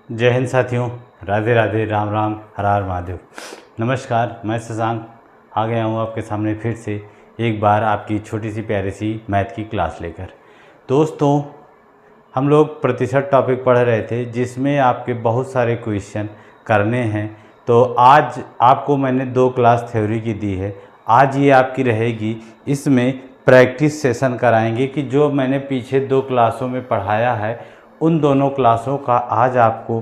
जय हिंद साथियों, राधे राधे, राम राम, हर हर महादेव। नमस्कार, मैं शशांक आ गया हूँ आपके सामने फिर से एक बार आपकी छोटी सी प्यारी सी मैथ की क्लास लेकर। दोस्तों, हम लोग प्रतिशत टॉपिक पढ़ रहे थे जिसमें आपके बहुत सारे क्वेश्चन करने हैं। तो आज आपको मैंने 2 क्लास थ्योरी की दी है, आज ये आपकी रहेगी। इसमें प्रैक्टिस सेशन कराएंगे कि जो मैंने पीछे 2 क्लासों में पढ़ाया है उन दोनों क्लासों का आज आपको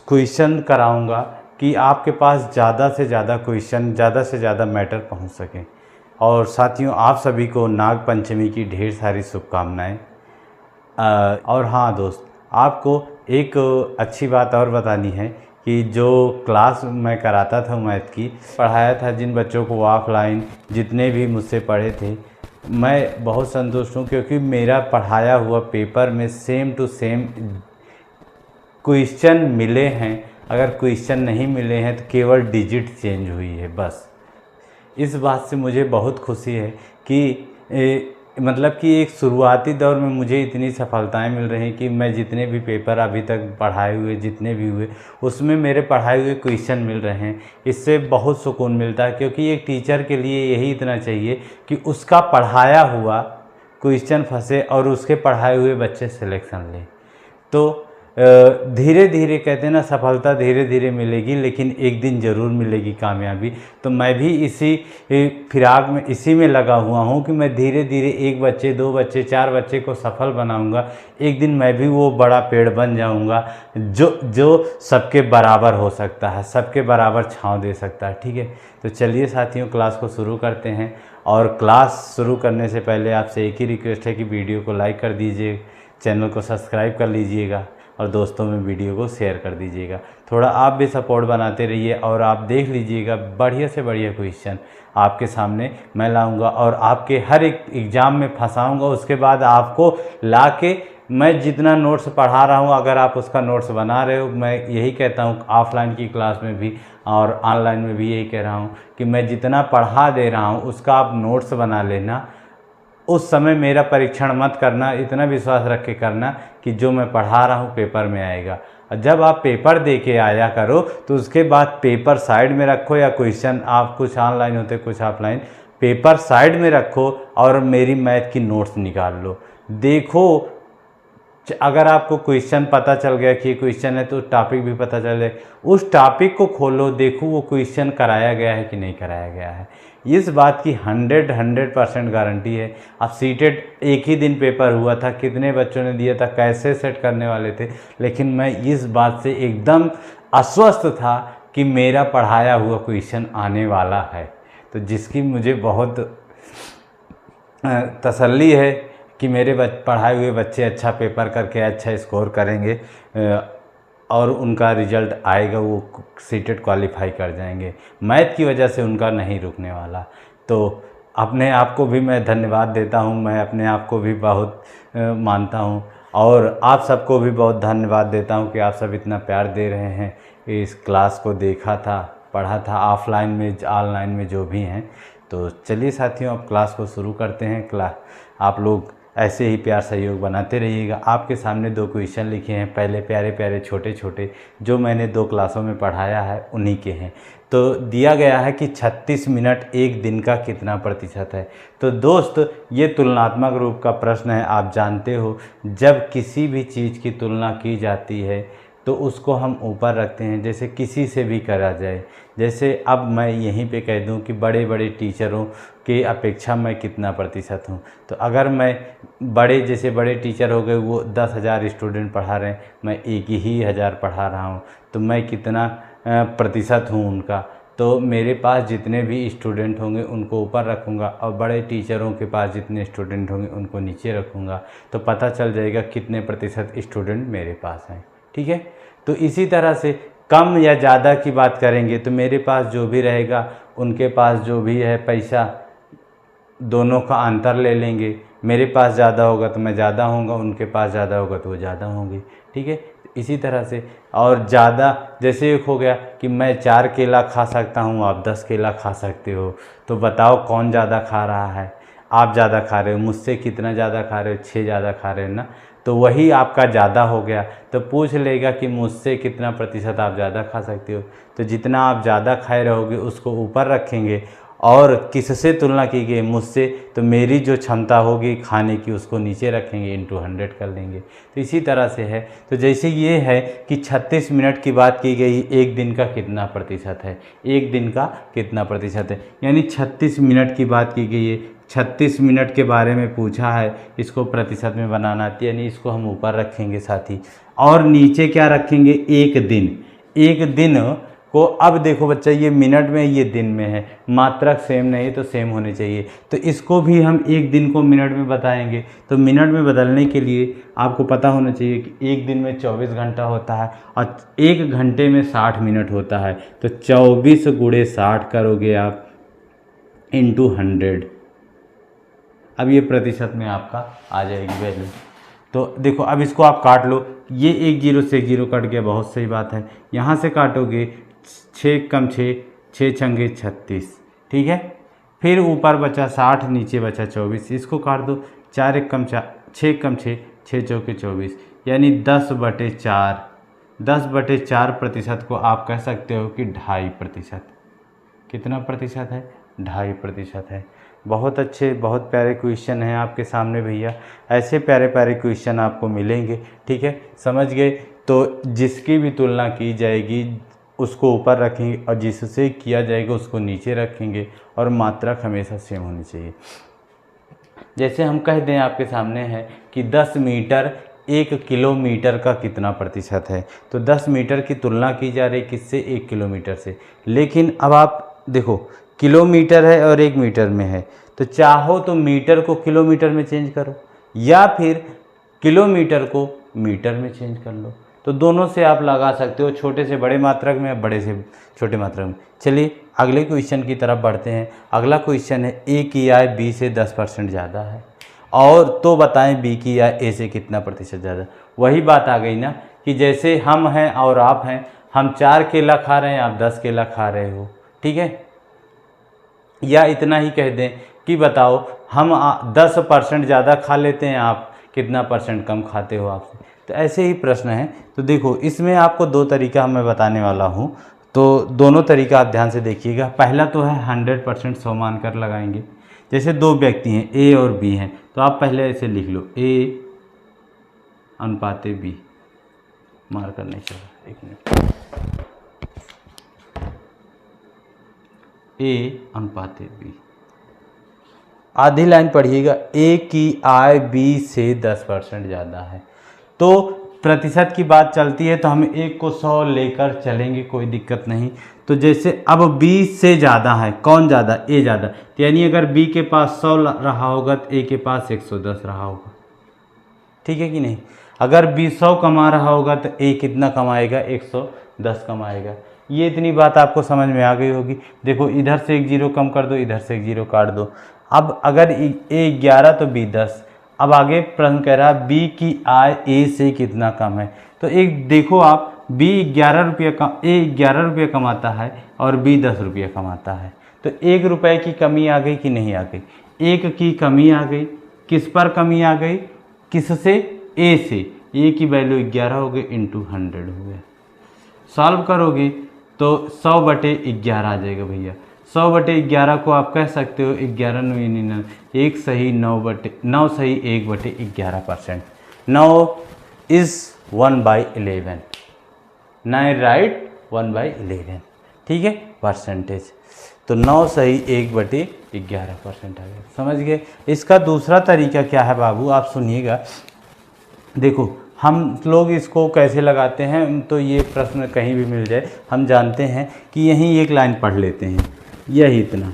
क्वेश्चन कराऊंगा कि आपके पास ज़्यादा से ज़्यादा क्वेश्चन, ज़्यादा से ज़्यादा मैटर पहुंच सकें। और साथियों, आप सभी को नाग पंचमी की ढेर सारी शुभकामनाएं। और हाँ दोस्त, आपको एक अच्छी बात और बतानी है कि जो क्लास मैं कराता था मैथ की, पढ़ाया था जिन बच्चों को ऑफलाइन, जितने भी मुझसे पढ़े थे, मैं बहुत संतुष्ट हूँ क्योंकि मेरा पढ़ाया हुआ पेपर में सेम टू सेम क्वेश्चन मिले हैं। अगर क्वेश्चन नहीं मिले हैं तो केवल डिजिट चेंज हुई है बस। इस बात से मुझे बहुत खुशी है कि मतलब कि एक शुरुआती दौर में मुझे इतनी सफलताएं मिल रही हैं कि मैं जितने भी पेपर अभी तक पढ़ाए हुए जितने भी हुए उसमें मेरे पढ़ाए हुए क्वेश्चन मिल रहे हैं। इससे बहुत सुकून मिलता है क्योंकि एक टीचर के लिए यही इतना चाहिए कि उसका पढ़ाया हुआ क्वेश्चन फंसे और उसके पढ़ाए हुए बच्चे सिलेक्शन लें। तो धीरे धीरे कहते हैं ना, सफलता धीरे धीरे मिलेगी लेकिन एक दिन ज़रूर मिलेगी कामयाबी। तो मैं भी इसी फिराक में, इसी में लगा हुआ हूँ कि मैं धीरे धीरे 1 बच्चे, 2 बच्चे, 4 बच्चे को सफल बनाऊँगा। एक दिन मैं भी वो बड़ा पेड़ बन जाऊँगा जो सबके बराबर हो सकता है, सबके बराबर छाँव दे सकता है। ठीक है, तो चलिए साथियों, क्लास को शुरू करते हैं। और क्लास शुरू करने से पहले आपसे एक ही रिक्वेस्ट है कि वीडियो को लाइक कर दीजिए, चैनल को सब्सक्राइब कर लीजिएगा और दोस्तों में वीडियो को शेयर कर दीजिएगा। थोड़ा आप भी सपोर्ट बनाते रहिए और आप देख लीजिएगा, बढ़िया से बढ़िया क्वेश्चन आपके सामने मैं लाऊंगा और आपके हर एक एग्ज़ाम में फंसाऊंगा। उसके बाद आपको लाके मैं जितना नोट्स पढ़ा रहा हूं, अगर आप उसका नोट्स बना रहे हो, मैं यही कहता हूं ऑफलाइन की क्लास में भी और ऑनलाइन में भी यही कह रहा हूं कि मैं जितना पढ़ा दे रहा हूं उसका आप नोट्स बना लेना। उस समय मेरा परीक्षण मत करना, इतना विश्वास रख के करना कि जो मैं पढ़ा रहा हूँ पेपर में आएगा। और जब आप पेपर दे के आया करो तो उसके बाद पेपर साइड में रखो, या क्वेश्चन आप कुछ ऑनलाइन होते कुछ ऑफलाइन, पेपर साइड में रखो और मेरी मैथ की नोट्स निकाल लो। देखो, अगर आपको क्वेश्चन पता चल गया कि ये क्वेश्चन है तो टॉपिक भी पता चल जाए, उस टॉपिक को खोलो, देखो वो क्वेश्चन कराया गया है कि नहीं कराया गया है। इस बात की 100% गारंटी है। अब सीटेट एक ही दिन पेपर हुआ था, कितने बच्चों ने दिया था, कैसे सेट करने वाले थे, लेकिन मैं इस बात से एकदम आश्वस्त था कि मेरा पढ़ाया हुआ क्वेश्चन आने वाला है। तो जिसकी मुझे बहुत तसल्ली है कि मेरे पढ़ाए हुए बच्चे अच्छा पेपर करके अच्छा स्कोर करेंगे और उनका रिजल्ट आएगा, वो सीटेट क्वालिफाई कर जाएंगे। मैथ की वजह से उनका नहीं रुकने वाला। तो अपने आप को भी मैं धन्यवाद देता हूँ, मैं अपने आप को भी बहुत मानता हूँ और आप सबको भी बहुत धन्यवाद देता हूँ कि आप सब इतना प्यार दे रहे हैं। इस क्लास को देखा था, पढ़ा था, ऑफलाइन में ऑनलाइन में जो भी हैं। तो चलिए साथियों, अब क्लास को शुरू करते हैं। आप लोग ऐसे ही प्यार सहयोग बनाते रहिएगा। आपके सामने 2 क्वेश्चन लिखे हैं, पहले प्यारे प्यारे छोटे छोटे, जो मैंने 2 क्लासों में पढ़ाया है उन्हीं के हैं। तो दिया गया है कि 36 मिनट एक दिन का कितना प्रतिशत है। तो दोस्त, ये तुलनात्मक रूप का प्रश्न है। आप जानते हो, जब किसी भी चीज़ की तुलना की जाती है तो उसको हम ऊपर रखते हैं, जैसे किसी से भी करा जाए। जैसे अब मैं यहीं पे कह दूं कि बड़े बड़े टीचरों के अपेक्षा मैं कितना प्रतिशत हूं, तो अगर मैं जैसे बड़े टीचर हो गए, वो 10,000 स्टूडेंट पढ़ा रहे हैं, मैं 1 ही हज़ार पढ़ा रहा हूं, तो मैं कितना प्रतिशत हूं उनका। तो मेरे पास जितने भी स्टूडेंट होंगे उनको ऊपर रखूँगा और बड़े टीचरों के पास जितने स्टूडेंट होंगे उनको नीचे रखूँगा, तो पता चल जाएगा कितने प्रतिशत स्टूडेंट मेरे पास हैं। ठीक है, तो इसी तरह से कम या ज़्यादा की बात करेंगे तो मेरे पास जो भी रहेगा उनके पास जो भी है पैसा, दोनों का अंतर ले लेंगे। मेरे पास ज़्यादा होगा तो मैं ज़्यादा होऊंगा, उनके पास ज़्यादा होगा तो वो ज़्यादा होंगे। ठीक है, इसी तरह से। और ज़्यादा, जैसे एक हो गया कि मैं 4 केला खा सकता हूँ, आप 10 केला खा सकते हो, तो बताओ कौन ज़्यादा खा रहा है। आप ज़्यादा खा रहे हो, मुझसे कितना ज़्यादा खा रहे हो, 6 ज़्यादा खा रहे हो ना। तो वही आपका ज़्यादा हो गया। तो पूछ लेगा कि मुझसे कितना प्रतिशत आप ज़्यादा खा सकते हो, तो जितना आप ज़्यादा खाए रहोगे उसको ऊपर रखेंगे, और किससे तुलना की गई, मुझसे, तो मेरी जो क्षमता होगी खाने की उसको नीचे रखेंगे, इंटू 100 कर लेंगे। तो इसी तरह से है। तो जैसे ये है कि 36 मिनट की बात की गई, एक दिन का कितना प्रतिशत है, एक दिन का कितना प्रतिशत है, यानी 36 मिनट की बात की गई है, 36 मिनट के बारे में पूछा है, इसको प्रतिशत में बनाना है, यानी इसको हम ऊपर रखेंगे साथी, और नीचे क्या रखेंगे, एक दिन। एक दिन को अब देखो बच्चा, ये मिनट में, ये दिन में है, मात्रक सेम नहीं तो सेम होने चाहिए, तो इसको भी हम एक दिन को मिनट में बताएंगे। तो मिनट में बदलने के लिए आपको पता होना चाहिए कि एक दिन में 24 घंटा होता है और एक घंटे में 60 मिनट होता है। तो 24 गुणे 60 करोगे आप इंटू 100, अब ये प्रतिशत में आपका आ जाएगी वैल्यू। तो देखो अब इसको आप काट लो, ये एक जीरो से एक जीरो कट गया, बहुत सही बात है। यहाँ से काटोगे 6 कम 6, 6 छंगे 36, ठीक है। फिर ऊपर बचा 60, नीचे बचा 24, इसको काट दो, 4 एक कम 4, 6 कम 6, 6 चौके 24, यानी 10/4। 10/4 प्रतिशत को आप कह सकते हो कि 2.5%। कितना प्रतिशत है, 2.5% है। बहुत अच्छे, बहुत प्यारे क्वेश्चन हैं आपके सामने भैया, ऐसे प्यारे प्यारे क्वेश्चन आपको मिलेंगे, ठीक है, समझ गए। तो जिसकी भी तुलना की जाएगी उसको ऊपर रखेंगे और जिससे किया जाएगा उसको नीचे रखेंगे, और मात्रक हमेशा सेम होनी चाहिए। जैसे हम कह दें आपके सामने है कि 10 मीटर 1 किलोमीटर का कितना प्रतिशत है, तो 10 मीटर की तुलना की जा रही किससे, 1 किलोमीटर से। लेकिन अब आप देखो किलोमीटर है और 1 मीटर में है, तो चाहो तो मीटर को किलोमीटर में चेंज करो, या फिर किलोमीटर को मीटर में चेंज कर लो। तो दोनों से आप लगा सकते हो, छोटे से बड़े मात्रक में, बड़े से छोटे मात्रक में। चलिए अगले क्वेश्चन की तरफ बढ़ते हैं। अगला क्वेश्चन है ए की आय बी से 10% ज़्यादा है, और तो बताएं बी की आय ए से कितना प्रतिशत ज़्यादा। वही बात आ गई ना कि जैसे हम हैं और आप हैं, हम 4 केला खा रहे हैं, आप 10 केला खा रहे हो, ठीक है। या इतना ही कह दें कि बताओ हम 10% ज़्यादा खा लेते हैं, आप कितना परसेंट कम खाते हो आपसे। तो ऐसे ही प्रश्न है। तो देखो इसमें आपको 2 तरीका मैं बताने वाला हूँ, तो दोनों तरीका आप ध्यान से देखिएगा। पहला तो है 100% 100 मानकर लगाएंगे। जैसे 2 व्यक्ति हैं ए और बी हैं, तो आप पहले ऐसे लिख लो ए अनुपाते बी, मार्कर नहीं चला, 1 मिनट, ए अनुपाते बी। आधी लाइन पढ़िएगा, ए की आय बी से 10% ज़्यादा है। तो प्रतिशत की बात चलती है तो हम एक को 100 लेकर चलेंगे, कोई दिक्कत नहीं। तो जैसे अब बी से ज़्यादा है, कौन ज़्यादा, ए ज़्यादा, तो यानी अगर बी के पास 100 रहा होगा तो ए के पास 110 रहा होगा, ठीक है कि नहीं। अगर बी 100 कमा रहा होगा तो ए कितना कमाएगा, 110 कमाएगा। ये इतनी बात आपको समझ में आ गई होगी। देखो इधर से 1 जीरो कम कर दो, इधर से 1 जीरो काट दो। अब अगर ए 11 तो बी 10। अब आगे प्रश्न कह रहा है बी की आय ए से कितना कम है। तो एक देखो आप, बी 11 रुपये ए 11 रुपये कमाता है और बी 10 रुपये कमाता है, तो 1 रुपये की कमी आ गई कि नहीं आ गई, 1 की कमी आ गई। किस पर कमी आ गई, किससे, ए से। ए की वैल्यू 11 हो गई, इंटू 100 हो गया। सॉल्व करोगे तो 100/11 आ जाएगा भैया। 100/11 को आप कह सकते हो 11 9 1 सही 9 सही 1/11%। 9 इज़ 1/11, 9 राइट 1/11, ठीक है, परसेंटेज। तो 9 सही 1/11% आ गया, समझ गए। इसका दूसरा तरीका क्या है बाबू, आप सुनिएगा। देखो हम लोग इसको कैसे लगाते हैं, तो ये प्रश्न कहीं भी मिल जाए, हम जानते हैं कि यहीं एक लाइन पढ़ लेते हैं, यही इतना,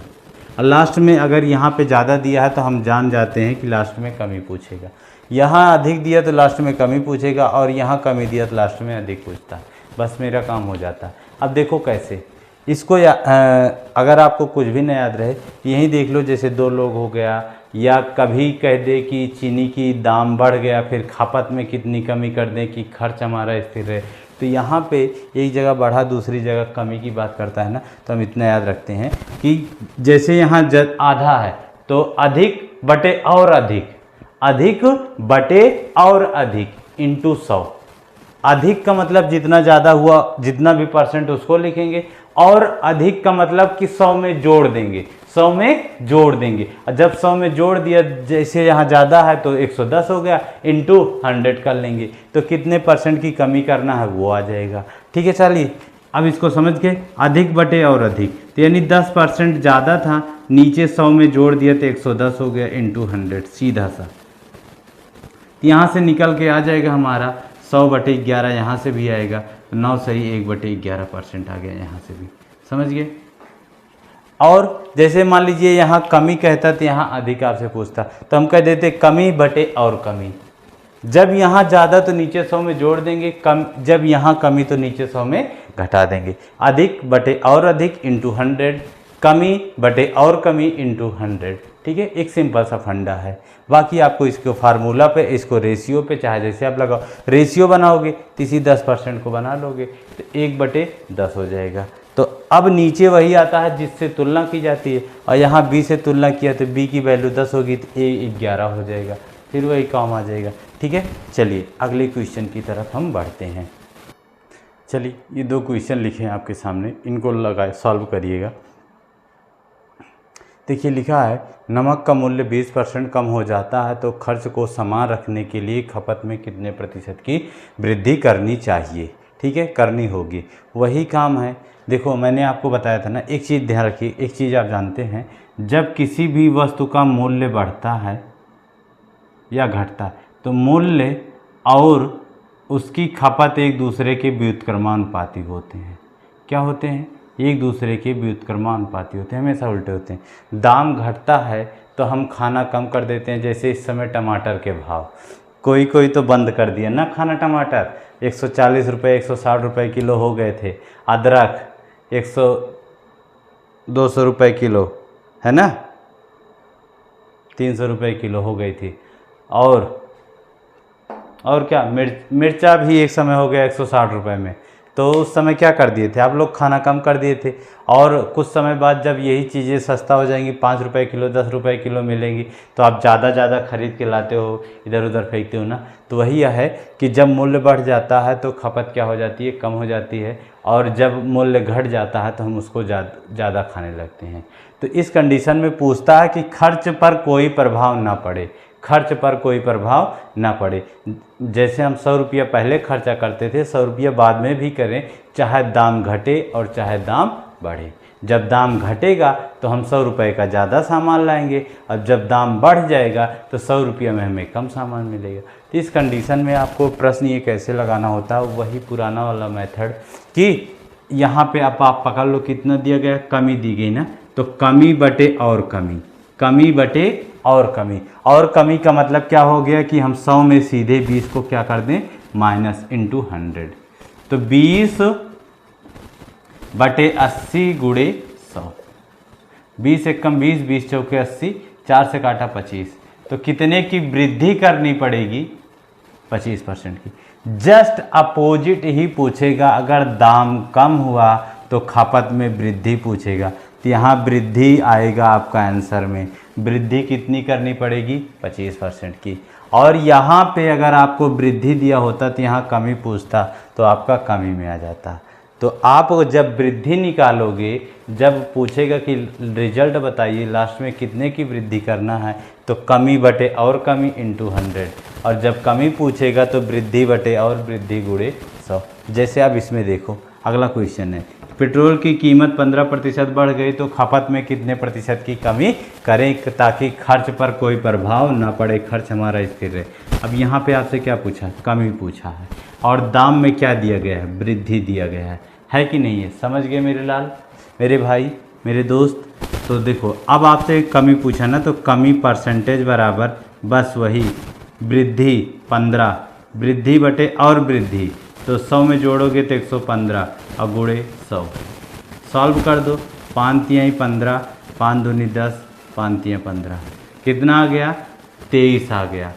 और लास्ट में अगर यहाँ पे ज़्यादा दिया है तो हम जान जाते हैं कि लास्ट में कमी पूछेगा। यहाँ अधिक दिया तो लास्ट में कमी पूछेगा, और यहाँ कमी दिया तो लास्ट में अधिक पूछता है। बस मेरा काम हो जाता है। अब देखो कैसे इसको, अगर आपको कुछ भी न याद रहे यहीं देख लो। जैसे 2 लोग हो गया, या कभी कह दे कि चीनी की दाम बढ़ गया, फिर खपत में कितनी कमी कर दें कि खर्च हमारा स्थिर रहे। तो यहाँ पे एक जगह बढ़ा, दूसरी जगह कमी की बात करता है ना, तो हम इतना याद रखते हैं कि जैसे यहाँ आधा है तो अधिक बटे और अधिक, अधिक बटे और अधिक इंटू 100। अधिक का मतलब जितना ज़्यादा हुआ, जितना भी परसेंट उसको लिखेंगे, और अधिक का मतलब कि 100 में जोड़ देंगे, 100 में जोड़ देंगे। और जब 100 में जोड़ दिया, जैसे यहाँ ज़्यादा है तो 110 हो गया, इंटू 100 कर लेंगे, तो कितने परसेंट की कमी करना है वो आ जाएगा। ठीक है, चलिए अब इसको समझ के, अधिक बटे और अधिक, तो यानी 10% ज़्यादा था, नीचे 100 में जोड़ दिया तो 110 हो गया, इंटू 100 सीधा सा। यहाँ से निकल के आ जाएगा हमारा 100/11, यहाँ से भी आएगा 9 सही 1/11% आ गया यहाँ से भी, समझ गए। और जैसे मान लीजिए यहाँ कमी कहता तो यहाँ अधिक आपसे पूछता, तो हम कह देते कमी बटे और कमी। जब यहाँ ज़्यादा तो नीचे 100 में जोड़ देंगे, कम जब यहाँ कमी तो नीचे 100 में घटा देंगे। अधिक बटे और अधिक इंटू 100, कमी बटे और कमी इंटू 100। ठीक है, एक सिंपल सा फंडा है। बाकी आपको इसको फार्मूला पे, इसको रेशियो पे, चाहे जैसे आप लगाओ, रेशियो बनाओगे तो इसी 10% को बना लोगे तो 1/10 हो जाएगा। तो अब नीचे वही आता है जिससे तुलना की जाती है, और यहाँ b से तुलना किया तो b की वैल्यू 10 होगी तो a 11 हो जाएगा, फिर वही काम आ जाएगा। ठीक है, चलिए अगले क्वेश्चन की तरफ हम बढ़ते हैं। चलिए ये 2 क्वेश्चन लिखे हैं आपके सामने, इनको लगाए सॉल्व करिएगा। देखिए लिखा है, नमक का मूल्य 20% कम हो जाता है तो खर्च को समान रखने के लिए खपत में कितने प्रतिशत की वृद्धि करनी चाहिए। ठीक है, करनी होगी, वही काम है। देखो मैंने आपको बताया था ना, एक चीज़ ध्यान रखिए, एक चीज़ आप जानते हैं, जब किसी भी वस्तु का मूल्य बढ़ता है या घटता है तो मूल्य और उसकी खपत एक दूसरे के व्युत्क्रमानुपाती होते हैं। क्या होते हैं? एक दूसरे के व्युत्क्रमानुपाती होते हैं, हमेशा उल्टे होते हैं। दाम घटता है तो हम खाना कम कर देते हैं, जैसे इस समय टमाटर के भाव, कोई तो बंद कर दिया ना खाना, टमाटर 140 रुपये 160 रुपये किलो हो गए थे, अदरक 200 रुपये किलो है ना, 300 रुपये किलो हो गई थी। और क्या, मिर्चा भी एक समय हो गया 160 रुपये में। तो उस समय क्या कर दिए थे आप लोग, खाना कम कर दिए थे। और कुछ समय बाद जब यही चीज़ें सस्ता हो जाएंगी, 5 रुपये किलो 10 रुपये किलो मिलेंगी, तो आप ज़्यादा खरीद के लाते हो, इधर उधर फेंकते हो ना। तो वही है कि जब मूल्य बढ़ जाता है तो खपत क्या हो जाती है, कम हो जाती है, और जब मूल्य घट जाता है तो हम उसको ज़्यादा खाने लगते हैं। तो इस कंडीशन में पूछता है कि खर्च पर कोई प्रभाव ना पड़े, खर्च पर कोई प्रभाव ना पड़े। जैसे हम 100 रुपया पहले खर्चा करते थे, 100 रुपया बाद में भी करें, चाहे दाम घटे और चाहे दाम बढ़े। जब दाम घटेगा तो हम 100 रुपये का ज़्यादा सामान लाएंगे, और जब दाम बढ़ जाएगा तो 100 रुपये में हमें कम सामान मिलेगा। तो इस कंडीशन में आपको प्रश्न ये कैसे लगाना होता है, वही पुराना वाला मेथड कि यहाँ पे आप पकड़ लो, कितना दिया गया, कमी दी गई ना, तो कमी बटे और कमी, कमी बटे और कमी। और कमी का मतलब क्या हो गया कि हम 100 में सीधे 20 को क्या कर दें, माइनस इंटू 100। तो 20/80 गुणे 100, 20 एकम 20, 20 चौके 80, 4 से काटा 25, तो कितने की वृद्धि करनी पड़ेगी, 25% की। जस्ट अपोजिट ही पूछेगा, अगर दाम कम हुआ तो खपत में वृद्धि पूछेगा, तो यहाँ वृद्धि आएगा आपका आंसर में। वृद्धि कितनी करनी पड़ेगी, 25% की। और यहाँ पे अगर आपको वृद्धि दिया होता तो यहाँ कमी पूछता तो आपका कमी में आ जाता। तो आप जब वृद्धि निकालोगे, जब पूछेगा कि रिजल्ट बताइए लास्ट में कितने की वृद्धि करना है, तो कमी बटे और कमी इंटू 100, और जब कमी पूछेगा तो वृद्धि बटे और वृद्धि गुणे 100। जैसे आप इसमें देखो, अगला क्वेश्चन है, पेट्रोल की कीमत 15% बढ़ गई तो खपत में कितने प्रतिशत की कमी करें ताकि खर्च पर कोई प्रभाव ना पड़े, खर्च हमारा स्थिर रहे। अब यहाँ पे आपसे क्या पूछा, कमी पूछा है, और दाम में क्या दिया गया है, वृद्धि दिया गया है कि नहीं है। समझ गए मेरे लाल, मेरे भाई, मेरे दोस्त। तो देखो अब आपसे कमी पूछा ना, तो कमी परसेंटेज बराबर बस वही वृद्धि 15, वृद्धि बटे और वृद्धि, तो 100 में जोड़ोगे तो 115 और गुणे 100। सॉल्व कर दो, 5 तिहाई 15, 5 दूनी 10, 5 तिहाई 15, कितना आ गया, 23 आ गया।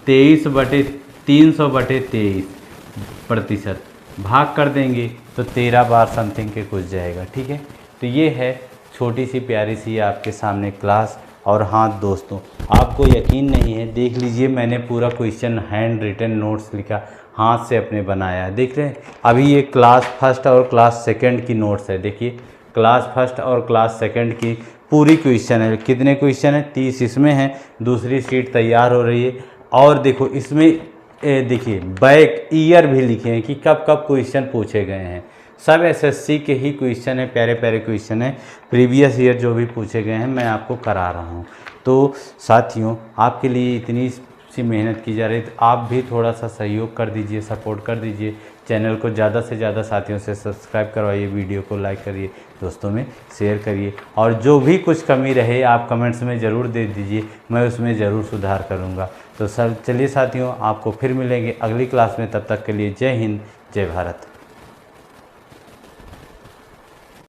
23/300/23%, भाग कर देंगे तो 13 बार समथिंग के कुछ जाएगा। ठीक है, तो ये है छोटी सी प्यारी सी आपके सामने क्लास, और हाँ दोस्तों, आपको यकीन नहीं है, देख लीजिए मैंने पूरा क्वेश्चन हैंड रिटन नोट्स लिखा, हाथ से अपने बनाया है। देख रहे हैं, अभी ये क्लास फर्स्ट और क्लास सेकंड की नोट्स है। देखिए क्लास फर्स्ट और क्लास सेकंड की पूरी क्वेश्चन है। कितने क्वेश्चन है? 30 इसमें है। दूसरी शीट तैयार हो रही है। और देखो इसमें देखिए बैक ईयर भी लिखे हैं कि कब कब क्वेश्चन पूछे गए हैं। सब एसएससी के ही क्वेश्चन है, प्यारे प्यारे क्वेश्चन है। प्रीवियस ईयर जो भी पूछे गए हैं मैं आपको करा रहा हूँ। तो साथियों, आपके लिए इतनी सी मेहनत की जा रही है, तो आप भी थोड़ा सा सहयोग कर दीजिए, सपोर्ट कर दीजिए। चैनल को ज़्यादा से ज़्यादा साथियों से सब्सक्राइब करवाइए, वीडियो को लाइक करिए, दोस्तों में शेयर करिए, और जो भी कुछ कमी रहे आप कमेंट्स में ज़रूर दे दीजिए, मैं उसमें ज़रूर सुधार करूँगा। तो सर चलिए साथियों, आपको फिर मिलेंगे अगली क्लास में। तब तक के लिए जय हिंद, जय भारत।